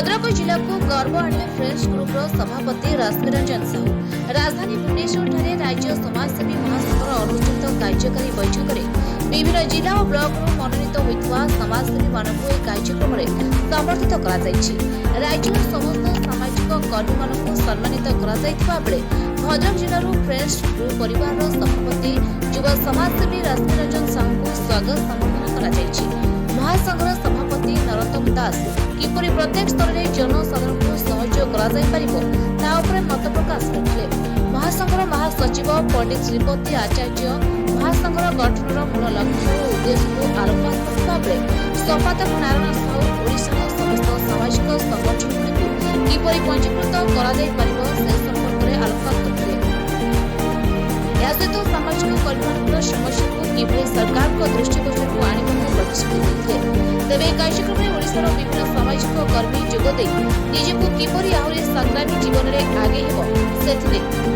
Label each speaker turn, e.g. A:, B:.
A: भद्रक जिला को गर्व आने फ्रेंड्स ग्रुप सभापति रश्मि रंजन साहू राजधानी भुवनेश्वर ठारे राज्य समाजसेवी महासंघर अनुष्ठित कार्यकारी बैठक में विभिन्न जिला और ब्लॉक मनोनीत होता समाजसेवी मानक यह कार्यक्रम में समर्थित कर राज्य समस्त सामाजिक कर्मी मानक सम्मानित कर भद्रक जिलूर फ्रेंड्स ग्रुप परिवार सभापति युवा समाजसेवी रश्मि रंजन साहू को स्वागत संबर्धना कर महासंघर सभापति नरोत्तम दास किपरि प्रत्येक स्तर में जनसाधारण को सहयोग कर मत प्रकाश करते महासंघर महासचिव पंडित श्रीपति आचार्य महासंघर गठन मूल लक्ष्य और उद्देश्य को आलोकपात करने संपादक नारायण साहू ओडिशार समस्त सामाजिक संगठन किपरि पंजीकृत से संपर्क में आलोकपात करते सहित सामाजिक कर्मी समस्या को किपरि सरकार दृष्टिगोचर को आने प्रतिश्रुति देते तेज कार्यक्रम में ओडिशार विभिन्न सामाजिक कर्मी जोगदे निजक किपरि आहरी संग्रामी जीवन में आगे हेब